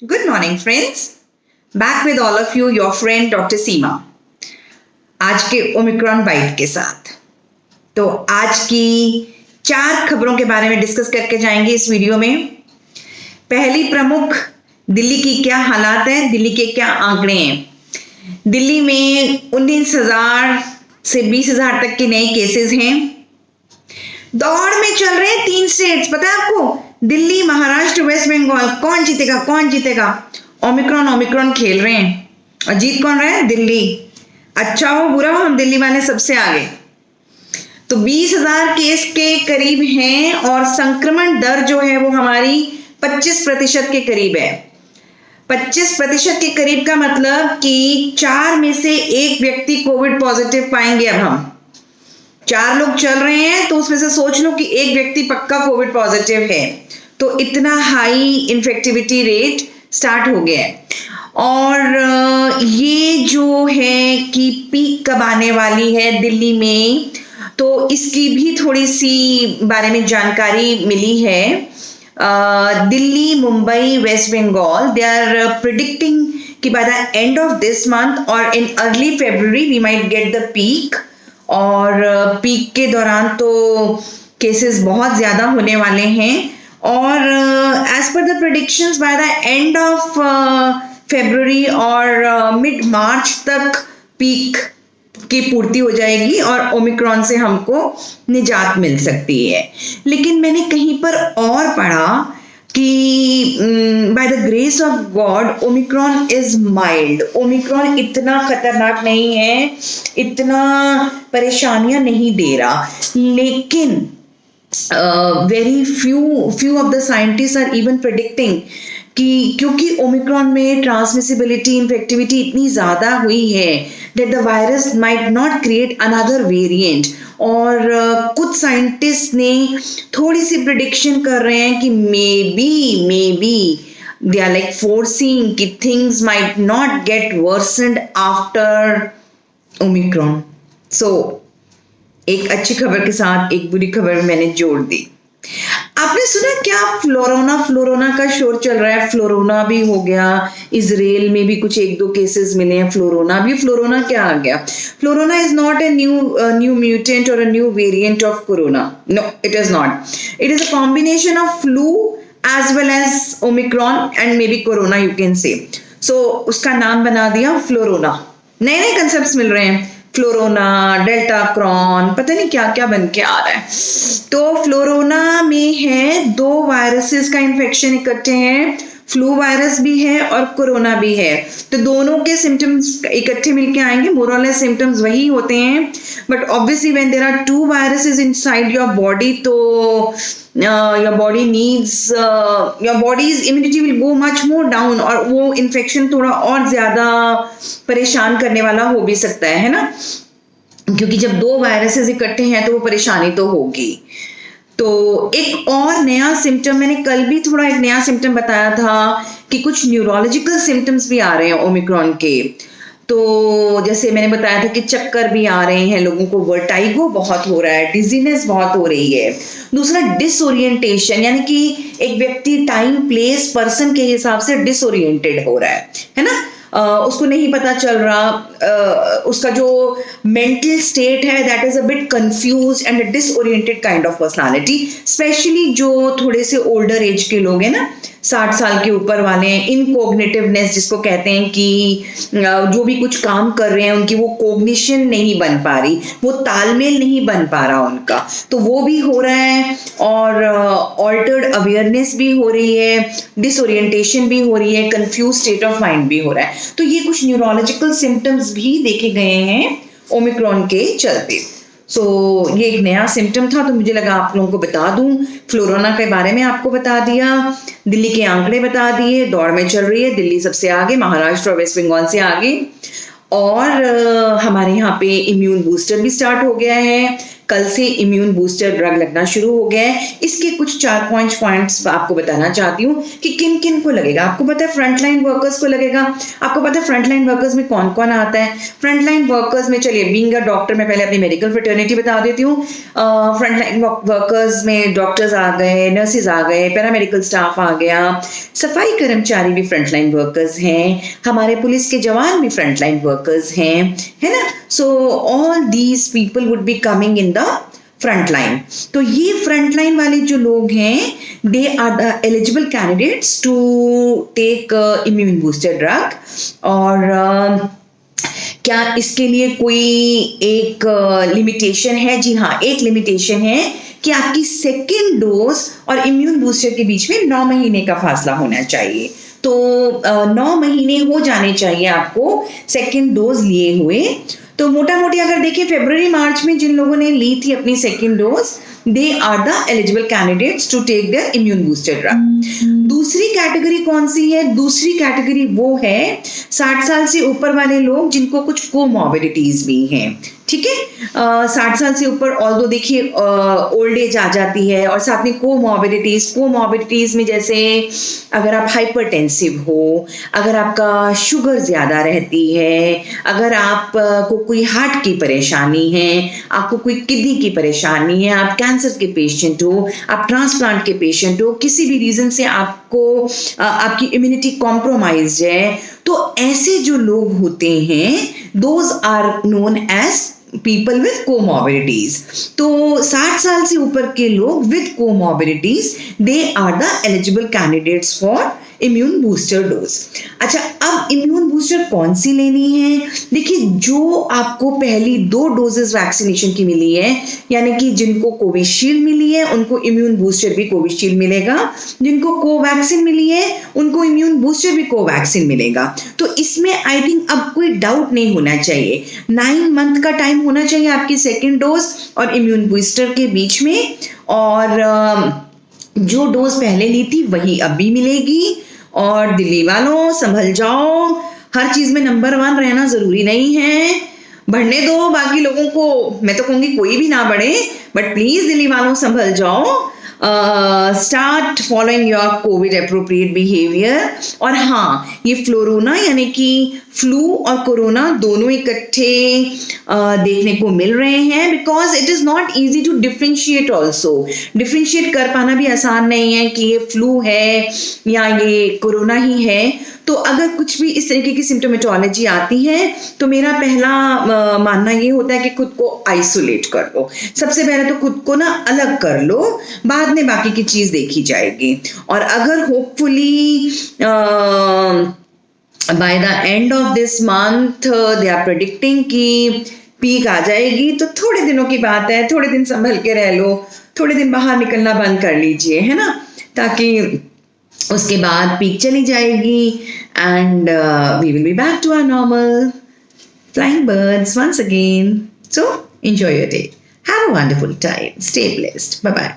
Good morning, friends. Back with all of you, your friend Dr. सीमा. आज के Omicron bite के साथ. तो आज की 4 खबरों के बारे में डिस्कस करके जाएंगे इस वीडियो में. पहली प्रमुख, दिल्ली की क्या हालात है, दिल्ली के क्या आंकड़े हैं. दिल्ली में 19,000 से 20,000 तक के नए केसेस हैं. दौड़ में चल रहे हैं 3 स्टेट्स. पता है आपको, दिल्ली, महाराष्ट्र, वेस्ट बंगाल. कौन जीतेगा. ओमिक्रॉन खेल रहे हैं. और जीत कौन रहा है? दिल्ली. अच्छा हो बुरा हो, हम दिल्ली वाले सबसे आगे. तो 20,000 केस के करीब हैं और संक्रमण दर जो है वो हमारी 25% के करीब है. 25% के करीब का मतलब कि 4 में से 1 व्यक्ति कोविड पॉजिटिव पाएंगे. अब हम 4 लोग चल रहे हैं तो उसमें से सोच लो कि 1 व्यक्ति पक्का कोविड पॉजिटिव है. तो इतना हाई इन्फेक्टिविटी रेट स्टार्ट हो गया है. और ये जो है कि पीक कब आने वाली है दिल्ली में, तो इसकी भी थोड़ी सी बारे में जानकारी मिली है. Delhi, Mumbai, west Bengal, they are predicting कि by the end of this month और in early February we might get the peak. और पीक के दौरान तो केसेस बहुत ज़्यादा होने वाले हैं. और as per the predictions by the end of February और मिड मार्च तक पीक की पूर्ति हो जाएगी और ओमिक्रॉन से हमको निजात मिल सकती है. लेकिन मैंने कहीं पर और पढ़ा कि by the grace of God Omicron is mild. Omicron इतना खतरनाक नहीं है, इतना परेशानियां नहीं दे रहा. लेकिन very few of the scientists are even predicting कि क्योंकि ओमिक्रॉन में ट्रांसमिसिबिलिटी, इन्फेक्टिविटी इतनी ज़्यादा हुई है that the virus might not create another variant. और कुछ साइंटिस्ट ने थोड़ी सी प्रिडिक्शन कर रहे हैं कि maybe they are like foreseeing कि things might not get worsened after Omicron. So एक अच्छी खबर के साथ एक बुरी खबर मैंने जोड़ दी. आपने सुना क्या फ्लोरोना का शोर चल रहा है. फ्लोरोना भी हो गया. इजराइल में भी कुछ 1-2 केसेस मिले हैं. फ्लोरोना क्या आ गया? Florona is not a new mutant or a new variant of corona. No, it is not. It is a combination of flu as well as omicron and may be corona, you can say. So उसका नाम बना दिया flurona. नए नए concept मिल रहे हैं. Flurona, delta Crohn, पता नहीं क्या क्या बन के आ रहा है. तो फ्लोरोना में है 2 वायरसेस का इन्फेक्शन इकट्ठे हैं. फ्लू वायरस भी है और कोरोना भी है. तो दोनों के सिम्टम्स इकट्ठे मिलके आएंगे. मोर और लेस सिम्टम्स वही होते हैं. But obviously when there are 2 viruses inside your body, तो your body's immunity will go much more down और वो इन्फेक्शन थोड़ा और ज्यादा परेशान करने वाला हो भी सकता है ना. क्योंकि जब 2 वायरसेस इकट्ठे हैं तो वो परेशानी तो होगी. तो एक और नया सिम्टम, मैंने कल भी थोड़ा एक नया सिम्टम बताया था कि कुछ न्यूरोलॉजिकल सिम्टम्स भी आ रहे हैं ओमिक्रॉन के. तो जैसे मैंने बताया था कि चक्कर भी आ रहे हैं लोगों को, वर्टाइगो बहुत हो रहा है, डिजीनेस बहुत हो रही है. दूसरा डिसओरिएंटेशन, यानी कि एक व्यक्ति टाइम, प्लेस, पर्सन के हिसाब से डिसओरिएंटेड हो रहा है ना. उसको नहीं पता चल रहा. उसका जो मेंटल स्टेट है that is a bit confuse and disoriented kind of personality. Specially जो थोड़े से ओल्डर एज के लोग हैं ना, 60 साल के ऊपर वाले हैं. इनकोग्निटिवनेस जिसको कहते हैं कि जो भी कुछ काम कर रहे हैं उनकी वो कोग्निशन नहीं बन पा रही, वो तालमेल नहीं बन पा रहा उनका. तो वो भी हो रहा है. और ऑल्टर्ड अवेयरनेस भी हो रही है, डिसओरिएंटेशन भी हो रही है, कंफ्यूज स्टेट ऑफ माइंड भी हो रहा है. तो ये कुछ न्यूरोलॉजिकल सिम्टम्स भी देखे गए हैं ओमिक्रॉन के चलते. सो ये एक नया सिम्टम था तो मुझे लगा आप लोगों को बता दूं. फ्लोरोना के बारे में आपको बता दिया, दिल्ली के आंकड़े बता दिए. दौड़ में चल रही है दिल्ली सबसे आगे, महाराष्ट्र और वेस्ट बंगाल से आगे. और हमारे यहाँ पे इम्यून बूस्टर भी स्टार्ट हो गया है. कल से इम्यून बूस्टर ड्रग लगना शुरू हो गया है। इसके कुछ 4 पॉइंट्स आपको बताना चाहती हूँ कि किन किन को लगेगा। आपको पता है फ्रंटलाइन वर्कर्स को लगेगा। आपको पता है फ्रंटलाइन वर्कर्स में कौन कौन आता है। फ्रंटलाइन वर्कर्स में चलिए बीइंग अ डॉक्टर मैं पहले अपनी मेडिकल फ्रेटर्निटी बता देती हूँ। फ्रंटलाइन वर्कर्स में डॉक्टर्स आ गए, नर्सेज आ गए, पैरामेडिकल स्टाफ आ गया, सफाई कर्मचारी भी फ्रंटलाइन वर्कर्स हैं, हमारे पुलिस के जवान भी फ्रंटलाइन वर्कर्स हैं, है ना। So all these people would be coming in the front line. तो ये फ्रंट लाइन वाले जो लोग हैं they are the eligible candidates to take immune booster drug. और क्या इसके लिए कोई एक लिमिटेशन है? जी हाँ, एक लिमिटेशन है कि आपकी सेकेंड डोज और इम्यून बूस्टर के बीच में 9 महीने का फासला होना चाहिए। तो 9 महीने हो जाने चाहिए आपको सेकेंड डोज लिए हुए। तो मोटा मोटी अगर देखें फरवरी मार्च में जिन लोगों ने ली थी अपनी second dose they are the eligible candidates to take their immune booster drug. दूसरी कैटेगरी कौन सी है? दूसरी कैटेगरी वो है 60 साल से ऊपर वाले लोग जिनको कुछ कोमॉर्बिडिटीज भी हैं। ठीक है, 60 साल से ऊपर ऑल्दो देखिए ओल्ड एज आ जाती है और साथ में कोमॉर्बिडिटीज में जैसे अगर आप हाइपरटेंसिव हो, अगर आपका शुगर ज्यादा रहती है, अगर आप को कोई हार्ट की परेशानी है, आपको कोई किडनी की परेशानी है, आप कैंसर के पेशेंट हो, आप ट्रांसप्लांट के पेशेंट हो, किसी भी रीजन से आपको आपकी इम्यूनिटी कॉम्प्रोमाइज्ड है, तो ऐसे जो लोग होते हैं those are known as people with comorbidities. तो 60 साल से ऊपर के लोग with comorbidities they are the eligible candidates for immune booster dose. अच्छा, अब इम्यून बूस्टर कौन सी लेनी है? देखिए, जो आपको पहली 2 डोजेस वैक्सीनेशन की मिली है, यानी कि जिनको कोविशील्ड मिली है उनको इम्यून बूस्टर भी कोविशील्ड मिलेगा, जिनको कोवैक्सीन मिली है उनको इम्यून बूस्टर भी कोवैक्सीन मिलेगा। तो इसमें आई थिंक अब कोई डाउट नहीं होना चाहिए। 9 मंथ का टाइम होना चाहिए आपकी सेकेंड डोज और इम्यून बूस्टर के बीच में, और जो डोज पहले ली थी वही अब भी मिलेगी। और दिल्ली वालों संभल जाओ, हर चीज में नंबर 1 रहना जरूरी नहीं है, बढ़ने दो बाकी लोगों को। मैं तो कहूंगी कोई भी ना बढ़े, बट प्लीज दिल्ली वालों संभल जाओ। Start following your Covid appropriate behaviour. और हाँ, ये फ्लोरोना यानी कि फ्लू और कोरोना दोनों इकट्ठे देखने को मिल रहे हैं, because it is not easy to differentiate also. Differentiate कर पाना भी आसान नहीं है कि ये फ्लू है या ये कोरोना ही है। तो अगर कुछ भी इस तरीके की सिम्टोमेटोलॉजी आती है तो मेरा पहला मानना ये होता है कि खुद को आइसोलेट कर लो। सबसे पहले तो खुद को ना अलग कर लो, बाद में बाकी की चीज देखी जाएगी। और अगर hopefully by the end of this month they are predicting कि पीक आ जाएगी, तो थोड़े दिनों की बात है, थोड़े दिन संभल के रह लो, थोड़े दिन बाहर निकलना बंद कर लीजिए, है ना, ताकि उसके बाद पीक चली जाएगी and we will be back to our normal flying birds once again. So enjoy your day. Have a wonderful time. Stay blessed. Bye bye.